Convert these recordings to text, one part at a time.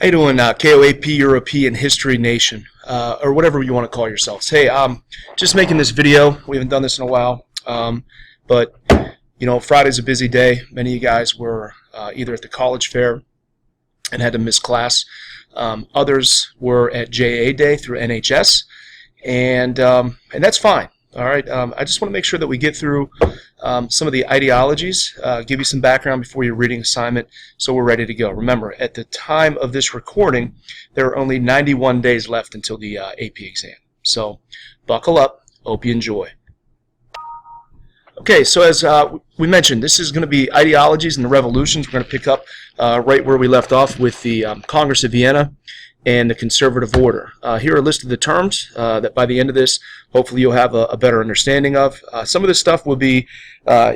How you doing, KOAP European History Nation, or whatever you want to call yourselves? Hey, just making this video. We haven't done this in a while, but you know, Friday's a busy day. Many of you guys were either at the college fair and had to miss class. Others were at JA Day through NHS, and that's fine. All right. I just want to make sure that we get through some of the ideologies, give you some background before your reading assignment, so we're ready to go. Remember, at the time of this recording, there are only 91 days left until the AP exam. So buckle up. Hope you enjoy. Okay, so as we mentioned, this is going to be ideologies and the revolutions. We're going to pick up right where we left off with the Congress of Vienna and the conservative order. Here are a list of the terms that by the end of this, hopefully you'll have a better understanding of. Some of this stuff will be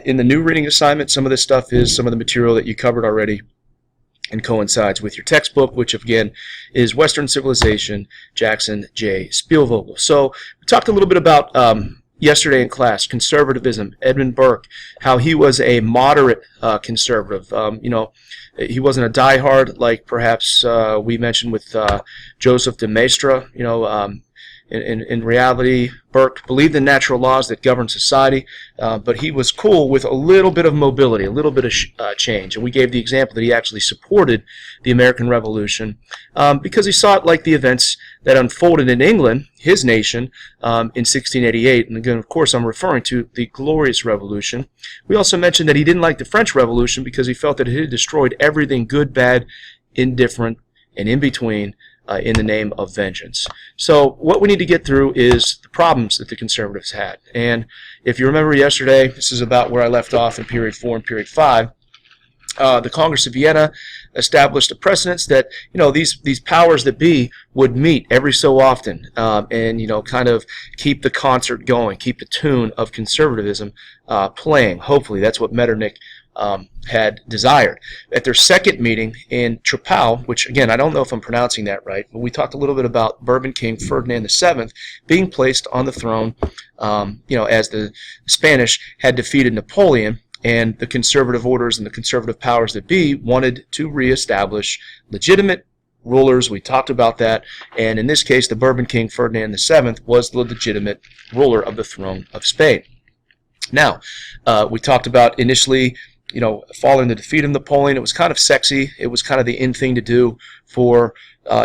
in the new reading assignment. Some of this stuff is some of the material that you covered already and coincides with your textbook, which again is Western Civilization, Jackson J. Spielvogel. So we talked a little bit about yesterday in class, conservatism, Edmund Burke, how he was a moderate conservative. You know, he wasn't a diehard like perhaps we mentioned with Joseph de Maistre. You know, in reality, Burke believed in natural laws that govern society, but he was cool with a little bit of mobility, a little bit of change. And we gave the example that he actually supported the American Revolution because he saw it like the events that unfolded in England, his nation, in 1688. And again, of course, I'm referring to the Glorious Revolution. We also mentioned that he didn't like the French Revolution because he felt that it had destroyed everything good, bad, indifferent, and in between, in the name of vengeance. So what we need to get through is the problems that the conservatives had. And if you remember yesterday, this is about where I left off in period 4 and period 5. The Congress of Vienna established a precedence that, you know, these powers that be would meet every so often and, you know, kind of keep the concert going, keep the tune of conservatism playing. Hopefully that's what Metternich had desired. At their second meeting in Treptow, which again, I don't know if I'm pronouncing that right, but we talked a little bit about Bourbon King Ferdinand VII being placed on the throne, you know, as the Spanish had defeated Napoleon, and the conservative orders and the conservative powers that be wanted to reestablish legitimate rulers. We talked about that, and in this case, the Bourbon King Ferdinand VII was the legitimate ruler of the throne of Spain. Now, we talked about initially, you know, following the defeat of Napoleon, it was kind of sexy. It was kind of the in thing to do for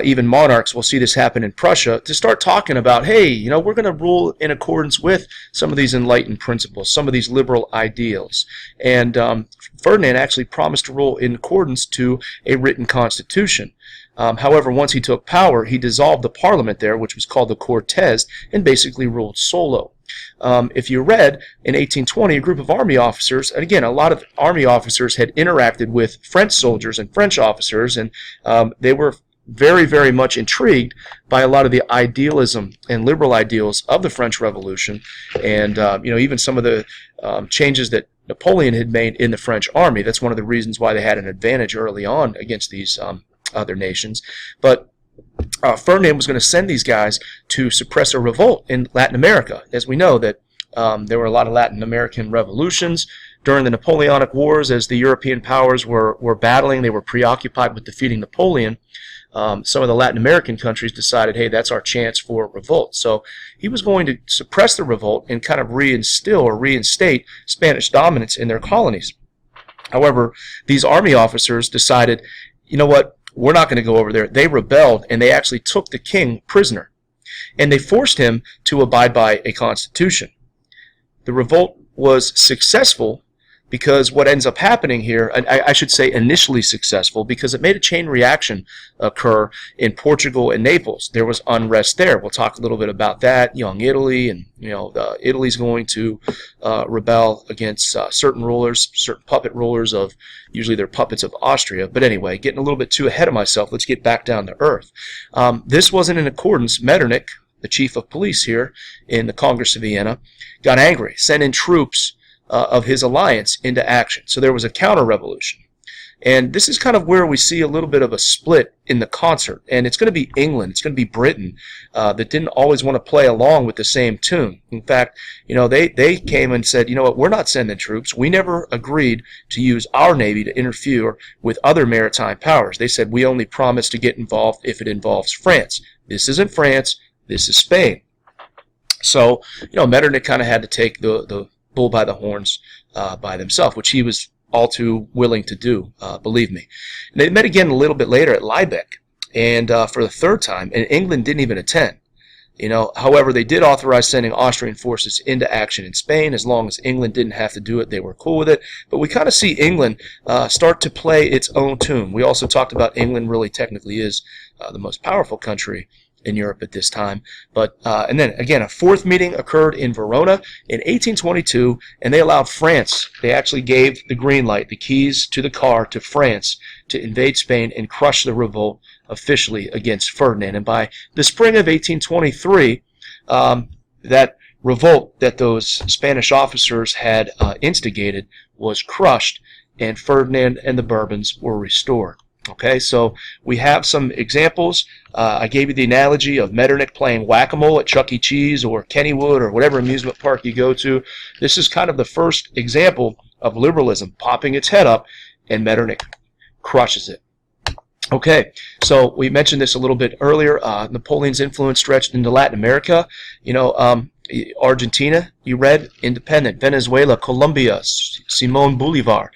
even monarchs. We'll see this happen in Prussia, to start talking about, hey, you know, we're going to rule in accordance with some of these enlightened principles, some of these liberal ideals. And Ferdinand actually promised to rule in accordance to a written constitution. However, once he took power, he dissolved the parliament there, which was called the Cortes, and basically ruled solo. If you read, in 1820, a group of army officers, and again, a lot of army officers had interacted with French soldiers and French officers, and they were very, very much intrigued by a lot of the idealism and liberal ideals of the French Revolution, and you know, even some of the changes that Napoleon had made in the French army. That's one of the reasons why they had an advantage early on against these other nations. But Ferdinand was going to send these guys to suppress a revolt in Latin America. As we know that there were a lot of Latin American revolutions during the Napoleonic Wars. As the European powers were battling, they were preoccupied with defeating Napoleon. Some of the Latin American countries decided, hey, that's our chance for a revolt. So he was going to suppress the revolt and kind of reinstill or reinstate Spanish dominance in their colonies. However, these army officers decided, you know what, we're not going to go over there. They rebelled, and they actually took the king prisoner, and they forced him to abide by a constitution. The revolt was successful because what ends up happening here, I should say initially successful, because it made a chain reaction occur in Portugal and Naples. There was unrest there. We'll talk a little bit about that, young Italy, and you know, Italy's going to rebel against certain rulers, certain puppet rulers of, usually they're puppets of Austria. But anyway, getting a little bit too ahead of myself, let's get back down to earth. This wasn't in accordance. Metternich, the chief of police here in the Congress of Vienna, got angry, sent in troops of his alliance into action. So there was a counter-revolution. And this is kind of where we see a little bit of a split in the concert. And it's going to be England, it's going to be Britain that didn't always want to play along with the same tune. In fact, they came and said, you know what, we're not sending troops. We never agreed to use our Navy to interfere with other maritime powers. They said we only promise to get involved if it involves France. This isn't France, this is Spain. So, Metternich kind of had to take the bull by the horns by themselves, which he was all too willing to do, believe me. And they met again a little bit later at Liebeck, and for the third time, and England didn't even attend. However, they did authorize sending Austrian forces into action in Spain. As long as England didn't have to do it, they were cool with it. But we kind of see England start to play its own tune. We also talked about England really technically is the most powerful country in Europe at this time. But and then again, a fourth meeting occurred in Verona in 1822, and they allowed France. They actually gave the green light, the keys to the car, to France to invade Spain and crush the revolt officially against Ferdinand. And by the spring of 1823, that revolt that those Spanish officers had instigated was crushed, and Ferdinand and the Bourbons were restored. Okay, so we have some examples. I gave you the analogy of Metternich playing Whack-a-Mole at Chuck E. Cheese or Kennywood or whatever amusement park you go to. This is kind of the first example of liberalism popping its head up, and Metternich crushes it. Okay, so we mentioned this a little bit earlier. Napoleon's influence stretched into Latin America. Argentina, you read, independent. Venezuela, Colombia, Simón Bolívar.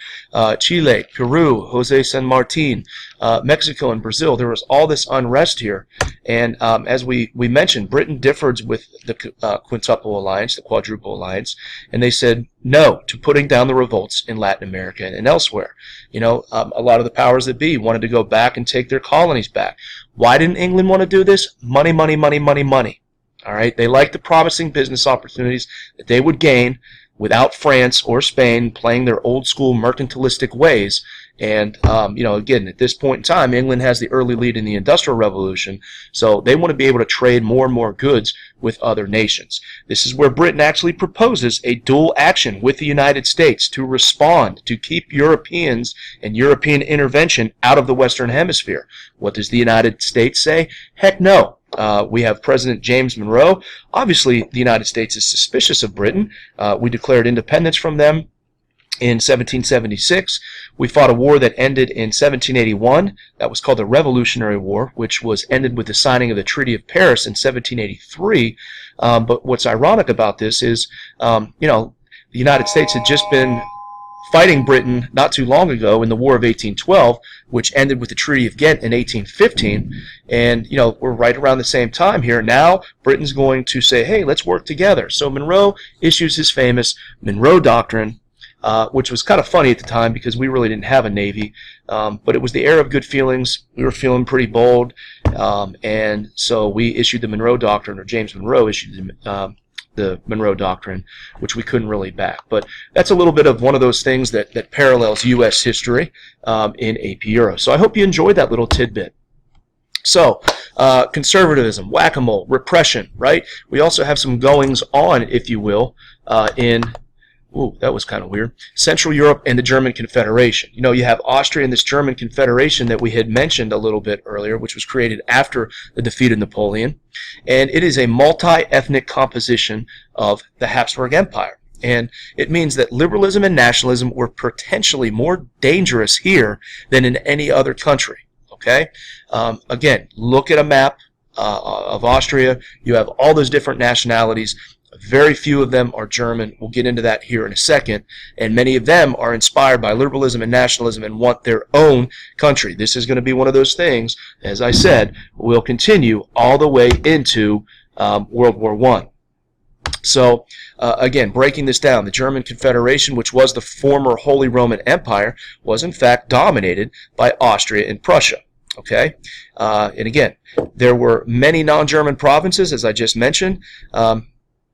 Chile, Peru, José San Martín. Mexico and Brazil. There was all this unrest here. And as we mentioned, Britain differed with the Quintuple Alliance, the Quadruple Alliance, and they said no to putting down the revolts in Latin America and elsewhere. A lot of the powers that be wanted to go back and take their colonies back. Why didn't England want to do this? Money, money, money, money, money. All right, they liked the promising business opportunities that they would gain without France or Spain playing their old school mercantilistic ways. And, again, at this point in time, England has the early lead in the Industrial Revolution, so they want to be able to trade more and more goods with other nations. This is where Britain actually proposes a dual action with the United States to respond, to keep Europeans and European intervention out of the Western Hemisphere. What does the United States say? Heck no. We have President James Monroe. Obviously, the United States is suspicious of Britain. We declared independence from them in 1776. We fought a war that ended in 1781. That was called the Revolutionary War, which was ended with the signing of the Treaty of Paris in 1783. But what's ironic about this is, the United States had just been fighting Britain not too long ago in the War of 1812, which ended with the Treaty of Ghent in 1815. And, we're right around the same time here. Now, Britain's going to say, hey, let's work together. So Monroe issues his famous Monroe Doctrine, which was kind of funny at the time because we really didn't have a Navy. But it was the era of good feelings. We were feeling pretty bold. And so we issued the Monroe Doctrine, or James Monroe issued the Monroe Doctrine, which we couldn't really back. But that's a little bit of one of those things that parallels U.S. history in AP Euro. So I hope you enjoyed that little tidbit. So, conservatism, whack-a-mole, repression, right? We also have some goings-on, if you will, in... Ooh, that was kind of weird. Central Europe and the German Confederation. You have Austria and this German Confederation that we had mentioned a little bit earlier, which was created after the defeat of Napoleon. And it is a multi-ethnic composition of the Habsburg Empire. And it means that liberalism and nationalism were potentially more dangerous here than in any other country. Okay? Again, look at a map of Austria. You have all those different nationalities. Very few of them are German. We'll get into that here in a second. And many of them are inspired by liberalism and nationalism and want their own country. This is going to be one of those things, as I said, will continue all the way into World War I. So, again, breaking this down, the German Confederation, which was the former Holy Roman Empire, was in fact dominated by Austria and Prussia. Okay? And again, there were many non-German provinces, as I just mentioned,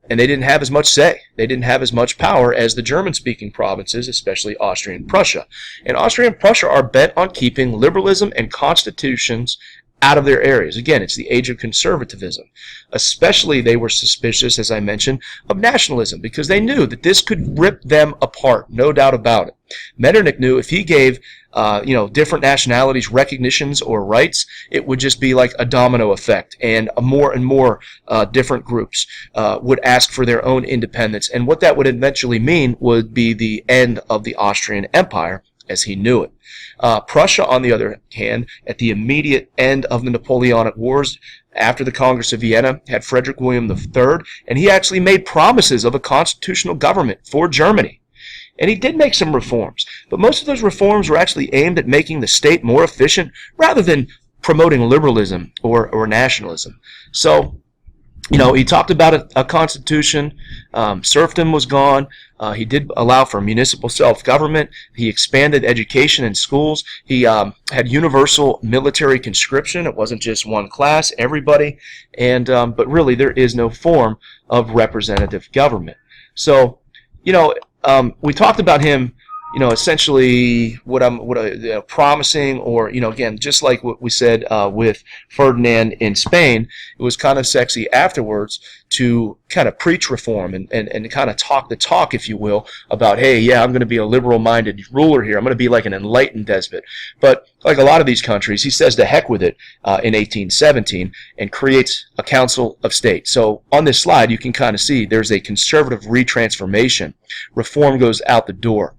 and they didn't have as much say. They didn't have as much power as the German-speaking provinces, especially Austria and Prussia. And Austria and Prussia are bent on keeping liberalism and constitutions out of their areas. Again, it's the age of conservatism. Especially they were suspicious, as I mentioned, of nationalism because they knew that this could rip them apart, no doubt about it. Metternich knew if he gave different nationalities' recognitions or rights, it would just be like a domino effect, and more and more different groups would ask for their own independence. And what that would eventually mean would be the end of the Austrian Empire as he knew it. Prussia, on the other hand, at the immediate end of the Napoleonic Wars, after the Congress of Vienna, had Frederick William III, and he actually made promises of a constitutional government for Germany. And he did make some reforms, but most of those reforms were actually aimed at making the state more efficient rather than promoting liberalism or nationalism. So, he talked about a constitution. Serfdom was gone. He did allow for municipal self-government. He expanded education in schools. He had universal military conscription. It wasn't just one class, everybody. And but really, there is no form of representative government. So, we talked about him, essentially promising, or, again, just like what we said with Ferdinand in Spain, it was kind of sexy afterwards to kind of preach reform and kind of talk the talk, if you will, about, hey, yeah, I'm going to be a liberal-minded ruler here. I'm going to be like an enlightened despot. But like a lot of these countries, he says to heck with it in 1817 and creates a council of state. So on this slide, you can kind of see there's a conservative retransformation. Reform goes out the door.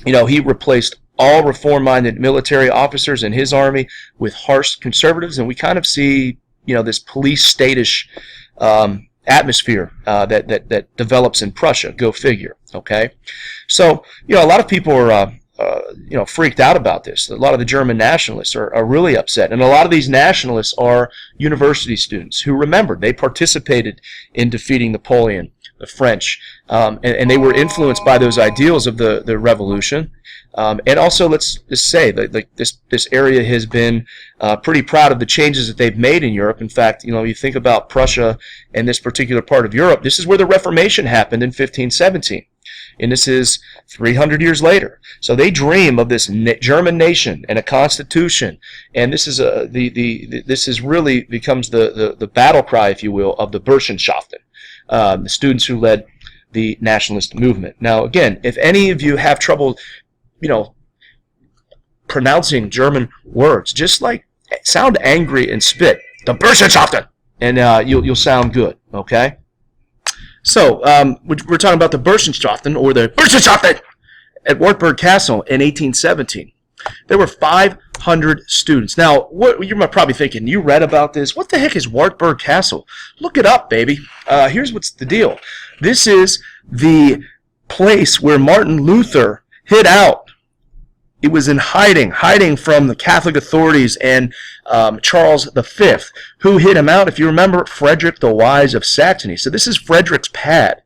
He replaced all reform-minded military officers in his army with harsh conservatives, and we kind of see, this police state-ish atmosphere that develops in Prussia. Go figure. Okay, so a lot of people are freaked out about this. A lot of the German nationalists are really upset, and a lot of these nationalists are university students who remembered they participated in defeating Napoleon, the French, and they were influenced by those ideals of the revolution. And also, let's just say that this area has been pretty proud of the changes that they've made in Europe. In fact, you think about Prussia and this particular part of Europe, this is where the Reformation happened in 1517. And this is 300 years later. So they dream of this German nation and a constitution, and this is this is really becomes the battle cry, if you will, of the Burschenschaften, the students who led the nationalist movement. Now, again, if any of you have trouble, pronouncing German words, just like sound angry and spit, the Burschenschaften, and you'll sound good. Okay. So, we're talking about the Burschenschaften, or the Burschenschaften, at Wartburg Castle in 1817. There were 500 students. Now, what you're probably thinking, you read about this. What the heck is Wartburg Castle? Look it up, baby. Here's what's the deal. This is the place where Martin Luther hid out. It was in hiding from the Catholic authorities and Charles V, who hid him out. If you remember, Frederick the Wise of Saxony. So this is Frederick's pad.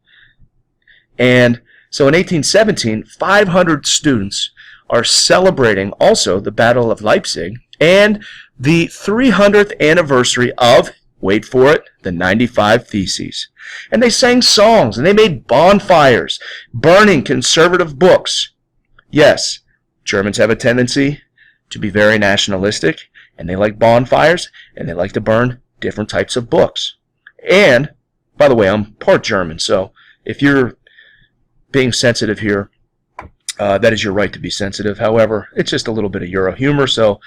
And so in 1817, 500 students are celebrating also the Battle of Leipzig and the 300th anniversary of, wait for it, the 95 Theses. And they sang songs, and they made bonfires, burning conservative books. Yes, Germans have a tendency to be very nationalistic, and they like bonfires, and they like to burn different types of books. And, by the way, I'm part German, so if you're being sensitive here, that is your right to be sensitive. However, it's just a little bit of Euro humor, so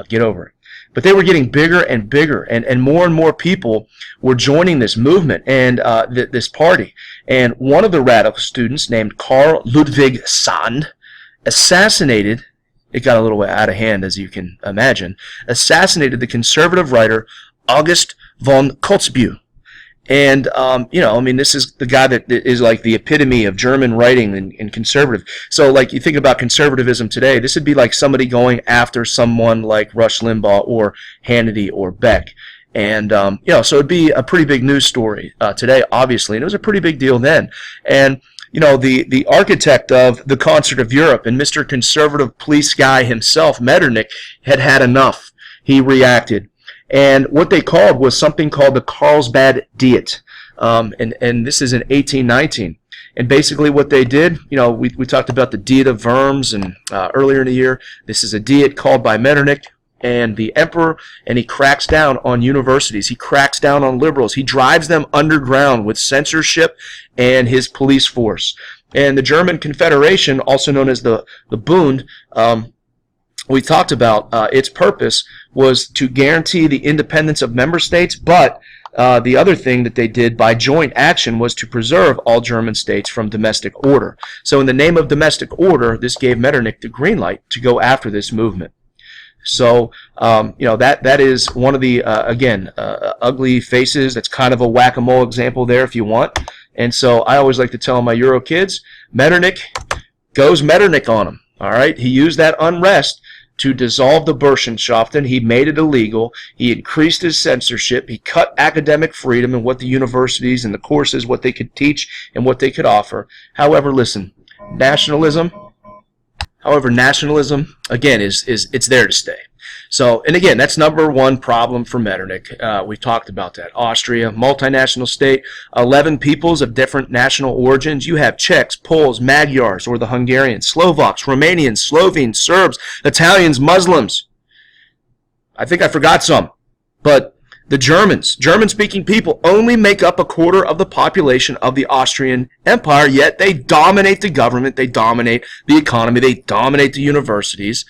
get over it. But they were getting bigger and bigger, and more people were joining this movement and this party. And one of the radical students, named Karl Ludwig Sand, assassinated, it got a little out of hand, as you can imagine, assassinated the conservative writer August von Kotzebue. And, this is the guy that is like the epitome of German writing and conservative. So, like, you think about conservatism today, this would be like somebody going after someone like Rush Limbaugh or Hannity or Beck. And, so it'd be a pretty big news story today, obviously. And it was a pretty big deal then. And, the architect of the Concert of Europe and Mr. Conservative Police guy himself, Metternich, had enough. He reacted. And what they called was something called the Carlsbad Diet. And this is in 1819. And basically what they did, we talked about the Diet of Worms and earlier in the year. This is a diet called by Metternich and the emperor, and he cracks down on universities. He cracks down on liberals. He drives them underground with censorship and his police force. And the German Confederation, also known as the Bund, we talked about its purpose was to guarantee the independence of member states, but the other thing that they did by joint action was to preserve all German states from domestic order. So in the name of domestic order, this gave Metternich the green light to go after this movement. So, that is one of the, ugly faces. That's kind of a whack-a-mole example there if you want. And so I always like to tell my Euro kids, Metternich goes Metternich on them. All right? He used that unrest to dissolve the Burschenschaften. He made it illegal. He increased his censorship. He cut academic freedom and what the universities and the courses, what they could teach and what they could offer. However, listen, nationalism, again, it's there to stay. So, and again, that's number one problem for Metternich. We talked about that. Austria, multinational state, 11 peoples of different national origins. You have Czechs, Poles, Magyars, or the Hungarians, Slovaks, Romanians, Slovenes, Serbs, Italians, Muslims. I think I forgot some. But the German-speaking people, only make up a quarter of the population of the Austrian Empire, yet they dominate the government, they dominate the economy, they dominate the universities.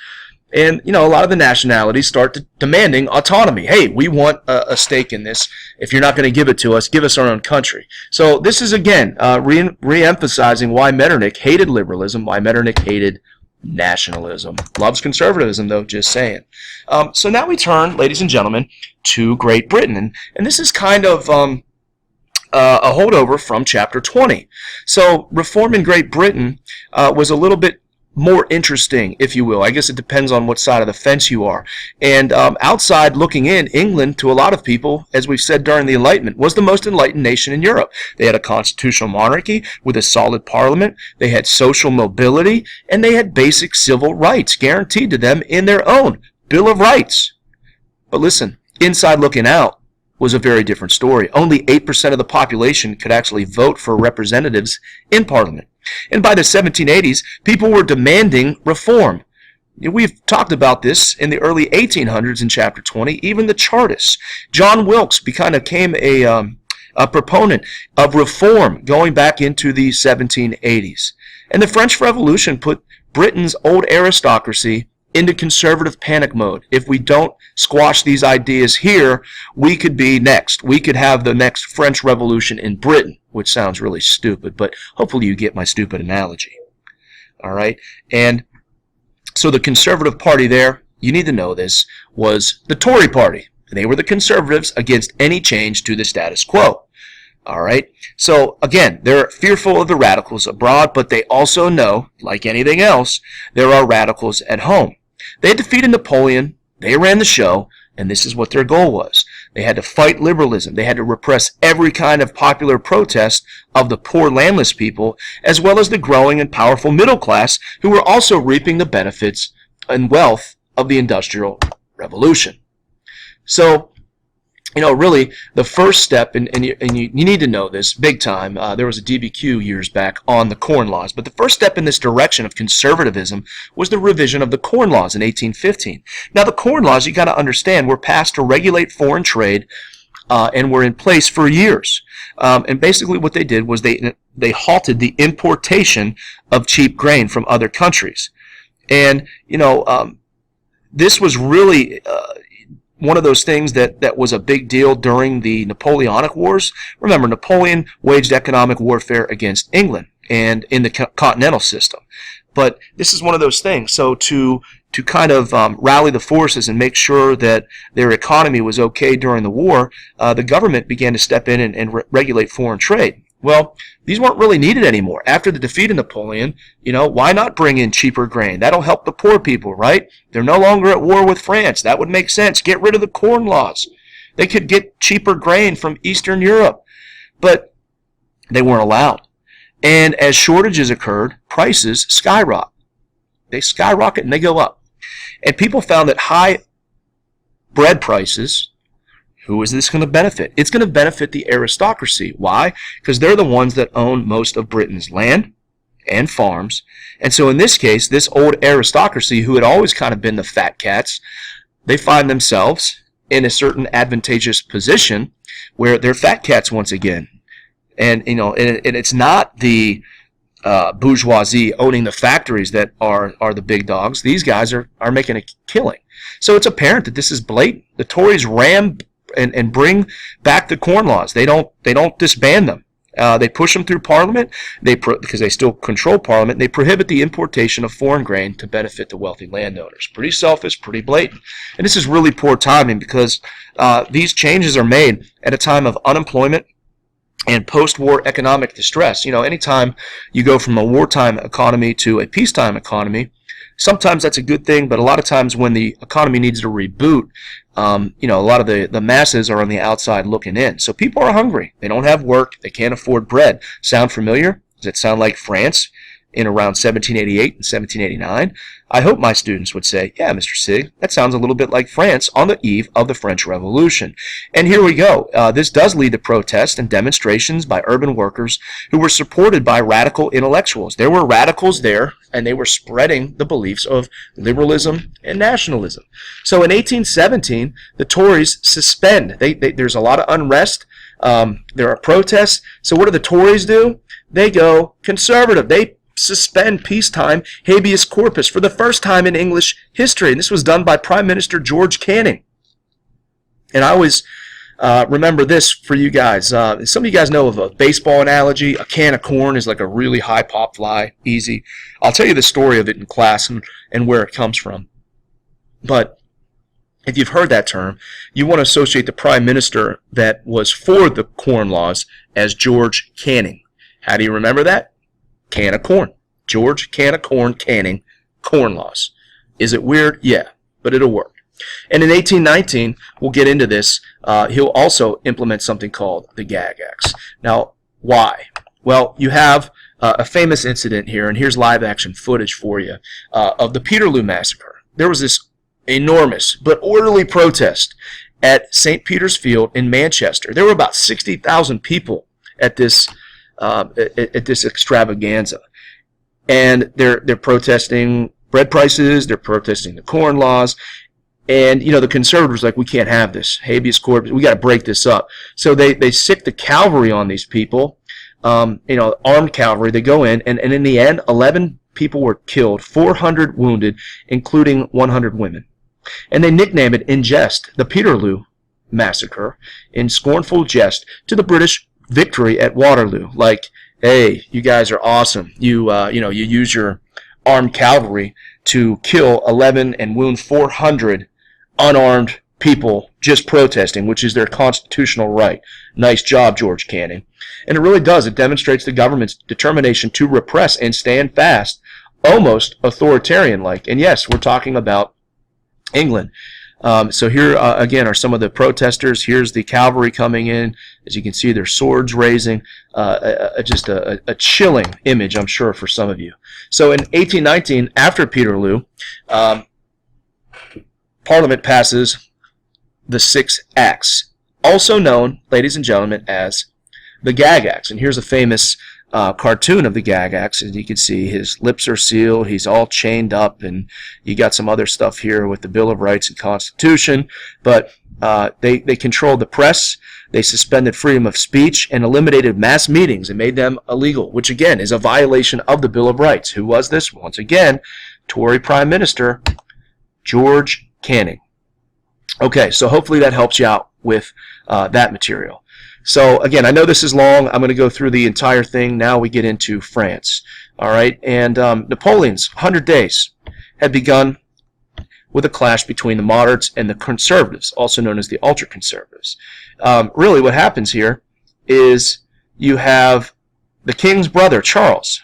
And, a lot of the nationalities start demanding autonomy. Hey, we want a stake in this. If you're not going to give it to us, give us our own country. So this is, again, re-emphasizing why Metternich hated liberalism, why Metternich hated nationalism. Loves conservatism, though, just saying. So now we turn, ladies and gentlemen, to Great Britain. And this is kind of a holdover from Chapter 20. So reform in Great Britain was a little bit more interesting, if you will. I guess it depends on what side of the fence you are. And outside looking in, England, to a lot of people, as we've said during the Enlightenment, was the most enlightened nation in Europe. They had a constitutional monarchy with a solid parliament. They had social mobility, and they had basic civil rights guaranteed to them in their own Bill of Rights. But listen, inside looking out was a very different story. Only 8% of the population could actually vote for representatives in Parliament. And by the 1780s, people were demanding reform. We've talked about this in the early 1800s in Chapter 20. Even the Chartists. John Wilkes became a proponent of reform going back into the 1780s. And the French Revolution put Britain's old aristocracy into conservative panic mode. If we don't squash these ideas here, we could be next. We could have the next French Revolution in Britain, which sounds really stupid, but hopefully you get my stupid analogy. All right? And so the Conservative Party there, you need to know this, was the Tory Party. They were the conservatives against any change to the status quo. All right? So, again, they're fearful of the radicals abroad, but they also know, like anything else, there are radicals at home. They had defeated Napoleon, they ran the show, and this is what their goal was. They had to fight liberalism. They had to repress every kind of popular protest of the poor landless people, as well as the growing and powerful middle class, who were also reaping the benefits and wealth of the Industrial Revolution. So, really, the first step, and you need to know this big time, there was a DBQ years back on the Corn Laws, but the first step in this direction of conservatism was the revision of the Corn Laws in 1815. Now, the Corn Laws, you got to understand, were passed to regulate foreign trade and were in place for years. And basically what they did was they halted the importation of cheap grain from other countries. And, this was really one of those things that was a big deal during the Napoleonic Wars. Remember, Napoleon waged economic warfare against England and in the continental system. But this is one of those things. So to kind of rally the forces and make sure that their economy was okay during the war, the government began to step in and regulate foreign trade. Well, these weren't really needed anymore. After the defeat of Napoleon, why not bring in cheaper grain? That'll help the poor people, right? They're no longer at war with France. That would make sense. Get rid of the Corn Laws. They could get cheaper grain from Eastern Europe. But they weren't allowed. And as shortages occurred, prices skyrocket. They skyrocket and they go up. And people found that high bread prices, who is this going to benefit? It's going to benefit the aristocracy. Why? Because they're the ones that own most of Britain's land and farms. And so in this case, this old aristocracy, who had always kind of been the fat cats, they find themselves in a certain advantageous position where they're fat cats once again. And, and it's not the bourgeoisie owning the factories that are the big dogs. These guys are making a killing. So it's apparent that this is blatant. The Tories ram and bring back the Corn Laws. They don't disband them. They push them through Parliament because they still control Parliament. They prohibit the importation of foreign grain to benefit the wealthy landowners. Pretty selfish, pretty blatant. And this is really poor timing because these changes are made at a time of unemployment and post-war economic distress. You know, anytime you go from a wartime economy to a peacetime economy, sometimes that's a good thing, but a lot of times when the economy needs to reboot, you know, a lot of the masses are on the outside looking in. So people are hungry. They don't have work. They can't afford bread. Sound familiar? Does it sound like France in around 1788 and 1789? I hope my students would say, yeah, Mr. Sig, that sounds a little bit like France on the eve of the French Revolution. And here we go. This does lead to protests and demonstrations by urban workers who were supported by radical intellectuals. There were radicals there, and they were spreading the beliefs of liberalism and nationalism. So in 1817, the Tories suspend. There's a lot of unrest. There are protests. So what do the Tories do? They go conservative. They suspend peacetime habeas corpus for the first time in English history. And this was done by Prime Minister George Canning. And I always remember this for you guys. Some of you guys know of a baseball analogy. A can of corn is like a really high pop fly, easy. I'll tell you the story of it in class and where it comes from. But if you've heard that term, you want to associate the Prime Minister that was for the Corn Laws as George Canning. How do you remember that? Can of corn. George Can of Corn Canning, Corn Laws. Is it weird? Yeah, but it'll work. And in 1819, we'll get into this, he'll also implement something called the Gag Acts. Now, why? Well, you have a famous incident here, and here's live action footage for you, of the Peterloo Massacre. There was this enormous but orderly protest at St. Peter's Field in Manchester. There were about 60,000 people at this extravaganza, and they're protesting bread prices, they're protesting the Corn Laws, and you know the conservatives are like, we can't have this habeas corpus, we got to break this up. So they sick the cavalry on these people, you know, armed cavalry. They go in, and in the end, 11 people were killed, 400 wounded, including 100 women, and they nicknamed it in jest the Peterloo Massacre, in scornful jest to the British victory at Waterloo. Like, hey, you guys are awesome. You use your armed cavalry to kill 11 and wound 400 unarmed people just protesting, which is their constitutional right. Nice job, George Canning. And it really does. It demonstrates the government's determination to repress and stand fast, almost authoritarian-like. And yes, we're talking about England. So here, again, are some of the protesters. Here's the cavalry coming in. As you can see, their swords raising. Just a chilling image, I'm sure, for some of you. So in 1819, after Peterloo, Parliament passes the 6 Acts, also known, ladies and gentlemen, as the Gag Acts. And here's a famous cartoon of the Gag Acts. As you can see, his lips are sealed, he's all chained up, and you got some other stuff here with the Bill of Rights and Constitution. But they controlled the press, they suspended freedom of speech, and eliminated mass meetings and made them illegal, which again is a violation of the Bill of Rights. Who was this? Once again, Tory Prime Minister George Canning. Okay, so hopefully that helps you out with that material. So again, I know this is long. I'm going to go through the entire thing. Now we get into France. All right, and Napoleon's 100 Days had begun with a clash between the moderates and the conservatives, also known as the ultra-conservatives. Really what happens here is you have the king's brother, Charles,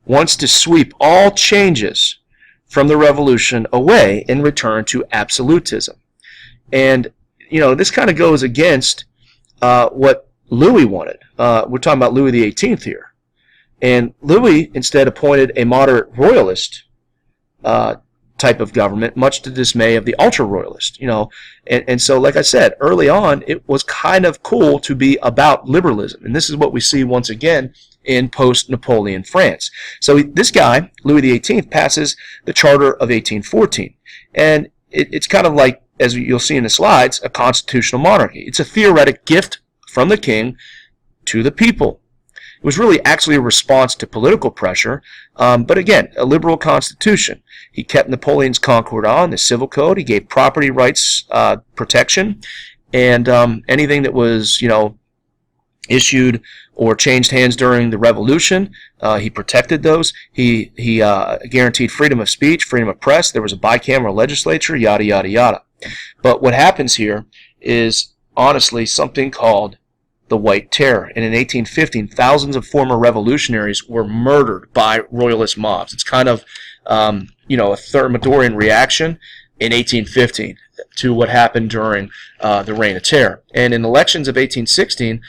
wants to sweep all changes from the revolution away and return to absolutism. And, you know, this kind of goes against what Louis wanted. We're talking about Louis XVIII here. And Louis instead appointed a moderate royalist type of government, much to the dismay of the ultra-royalist. You know, and so, like I said, early on, it was kind of cool to be about liberalism. And this is what we see once again in post-Napoleon France. So this guy, Louis XVIII, passes the Charter of 1814. And it's kind of like, as you'll see in the slides, a constitutional monarchy. It's a theoretic gift from the king to the people. was really actually a response to political pressure, but again, a liberal constitution. He kept Napoleon's Concord on, the civil code. He gave property rights protection, and anything that was, issued or changed hands during the revolution, he protected those. He guaranteed freedom of speech, freedom of press. There was a bicameral legislature, yada, yada, yada. But what happens here is, honestly, something called the White Terror. And in 1815, thousands of former revolutionaries were murdered by royalist mobs. It's kind of, a Thermidorian reaction in 1815 to what happened during the Reign of Terror. And in elections of 1816,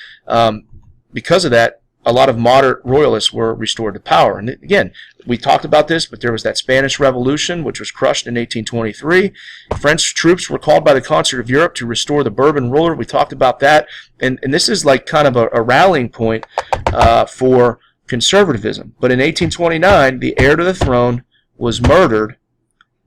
because of that, a lot of moderate royalists were restored to power. And again, we talked about this, but there was that Spanish Revolution, which was crushed in 1823. French troops were called by the concert of Europe to restore the Bourbon ruler. We talked about that. And this is like kind of a rallying point for conservatism. But in 1829, the heir to the throne was murdered.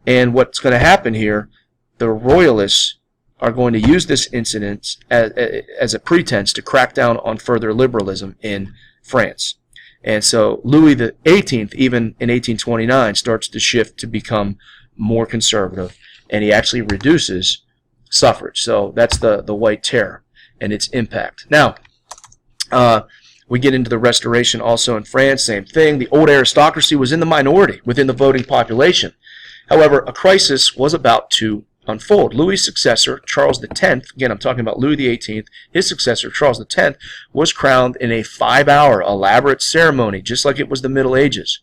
And what's going to happen here, the royalists are going to use this incident as a pretense to crack down on further liberalism in France. And so Louis XVIII, even in 1829, starts to shift to become more conservative, and he actually reduces suffrage. So that's the White Terror and its impact. Now, we get into the Restoration also in France, same thing. The old aristocracy was in the minority within the voting population. However, a crisis was about to unfold. Louis' successor, Charles X, again, I'm talking about Louis XVIII, his successor, Charles X, was crowned in a 5-hour elaborate ceremony, just like it was the Middle Ages.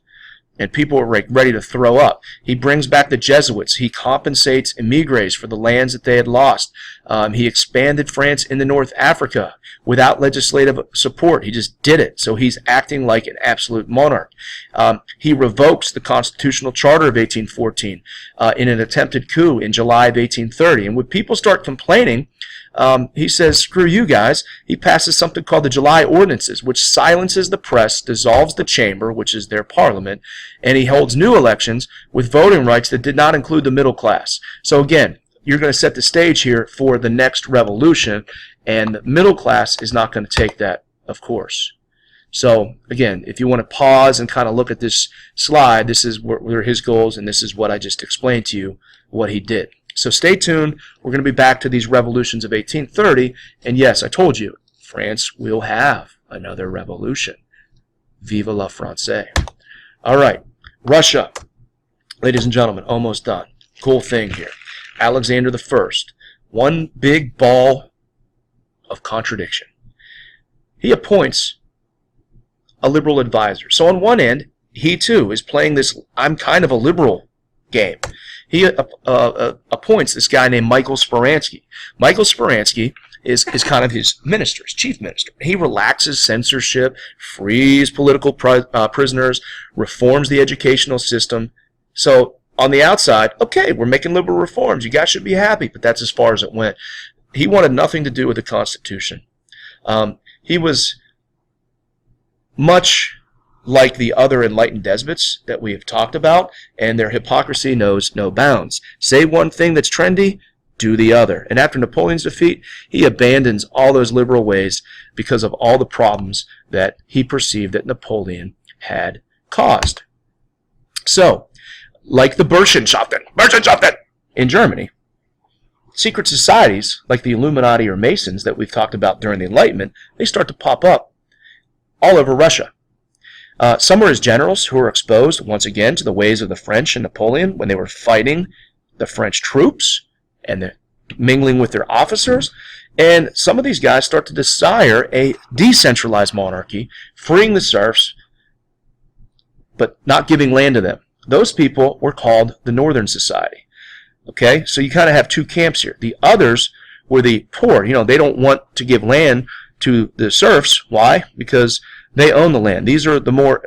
And people were ready to throw up. He brings back the Jesuits. He compensates emigres for the lands that they had lost. He expanded France into North Africa without legislative support. He just did it. So he's acting like an absolute monarch. He revokes the constitutional charter of 1814 in an attempted coup in July of 1830. And when people start complaining, he says, screw you guys. He passes something called the July Ordinances, which silences the press, dissolves the chamber, which is their parliament, and he holds new elections with voting rights that did not include the middle class. So again, you're going to set the stage here for the next revolution, and the middle class is not going to take that, of course. So again, if you want to pause and kind of look at this slide, this is what were his goals, and this is what I just explained to you, what he did. So stay tuned. We're going to be back to these revolutions of 1830. And yes, I told you, France will have another revolution. Vive la France. All right, Russia. Ladies and gentlemen, almost done. Cool thing here. Alexander I. One big ball of contradiction. He appoints a liberal advisor. So on one end, he too is playing this I'm kind of a liberal game. He appoints this guy named Michael Speransky. Michael Speransky is kind of his minister, his chief minister. He relaxes censorship, frees political prisoners, reforms the educational system. So on the outside, okay, we're making liberal reforms. You guys should be happy, but that's as far as it went. He wanted nothing to do with the Constitution. He was much like the other enlightened despots that we have talked about, and their hypocrisy knows no bounds. Say one thing that's trendy, do the other. And after Napoleon's defeat, he abandons all those liberal ways because of all the problems that he perceived that Napoleon had caused. So, like the Burschenschaften in Germany, secret societies like the Illuminati or Masons that we've talked about during the Enlightenment, they start to pop up all over Russia. Some were his generals who were exposed, once again, to the ways of the French and Napoleon when they were fighting the French troops and mingling with their officers. And some of these guys start to desire a decentralized monarchy, freeing the serfs, but not giving land to them. Those people were called the Northern Society. Okay, so you kind of have two camps here. The others were the poor. They don't want to give land to the serfs. Why? Because they own the land. These are the more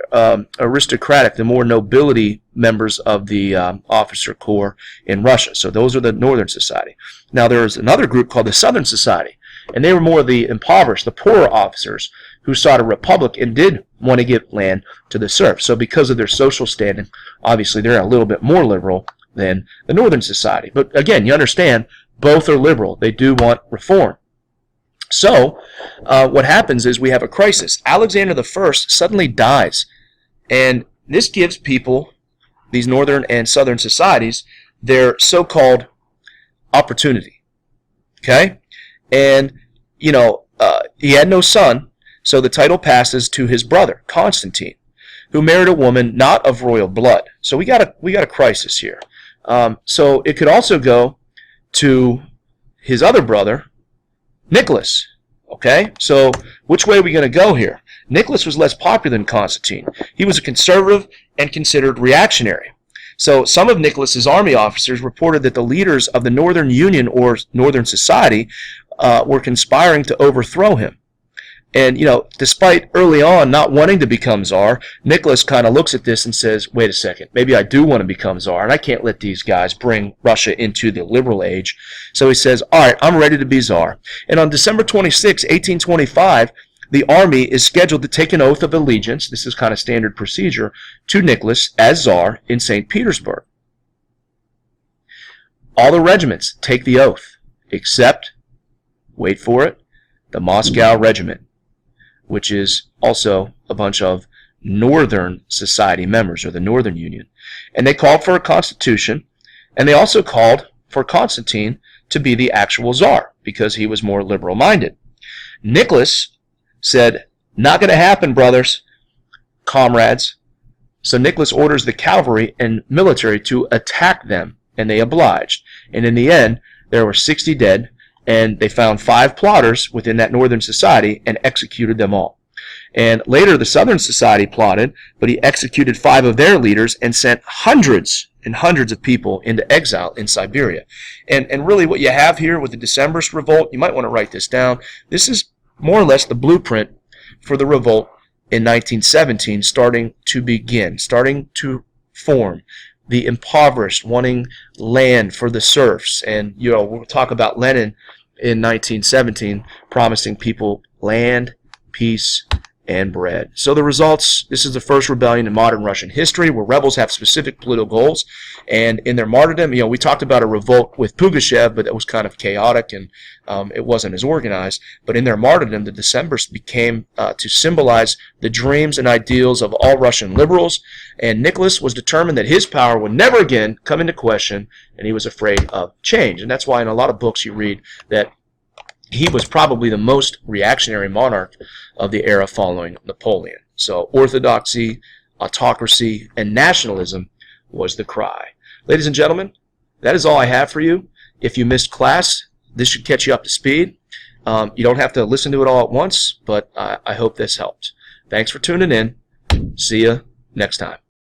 aristocratic, the more nobility members of the officer corps in Russia. So those are the Northern Society. Now there's another group called the Southern Society, and they were more the impoverished, the poorer officers who sought a republic and did want to give land to the serfs. So because of their social standing, obviously they're a little bit more liberal than the Northern Society. But again, you understand, both are liberal. They do want reform. So what happens is we have a crisis. Alexander the First suddenly dies, and this gives people, these northern and southern societies, their so-called opportunity. Okay? And, he had no son, so the title passes to his brother, Constantine, who married a woman not of royal blood. So we got a crisis here. So it could also go to his other brother, Nicholas. Okay? So which way are we going to go here? Nicholas was less popular than Constantine. He was a conservative and considered reactionary. So some of Nicholas's army officers reported that the leaders of the Northern Union or Northern Society were conspiring to overthrow him. And, despite early on not wanting to become czar, Nicholas kind of looks at this and says, wait a second, maybe I do want to become czar, and I can't let these guys bring Russia into the liberal age. So he says, all right, I'm ready to be czar. And on December 26, 1825, the army is scheduled to take an oath of allegiance, this is kind of standard procedure, to Nicholas as czar in St. Petersburg. All the regiments take the oath, except, wait for it, the Moscow Regiment, which is also a bunch of Northern Society members, or the Northern Union. And they called for a constitution, and they also called for Constantine to be the actual czar, because he was more liberal-minded. Nicholas said, not going to happen, brothers, comrades. So Nicholas orders the cavalry and military to attack them, and they obliged. And in the end, there were 60 dead, and they found 5 plotters within that Northern Society and executed them all. And later the Southern Society plotted, but he executed 5 of their leaders and sent hundreds and hundreds of people into exile in Siberia. And really what you have here with the Decembrist revolt, you might want to write this down, this is more or less the blueprint for the revolt in 1917 starting to form. The impoverished wanting land for the serfs. And, we'll talk about Lenin in 1917 promising people land, peace, and bread. So the results, this is the first rebellion in modern Russian history where rebels have specific political goals, and in their martyrdom, we talked about a revolt with Pugachev, but that was kind of chaotic and it wasn't as organized. But in their martyrdom, the Decembrists became to symbolize the dreams and ideals of all Russian liberals, and Nicholas was determined that his power would never again come into question, and he was afraid of change. And that's why in a lot of books you read that he was probably the most reactionary monarch of the era following Napoleon. So orthodoxy, autocracy, and nationalism was the cry. Ladies and gentlemen, that is all I have for you. If you missed class, this should catch you up to speed. You don't have to listen to it all at once, but I hope this helped. Thanks for tuning in. See you next time.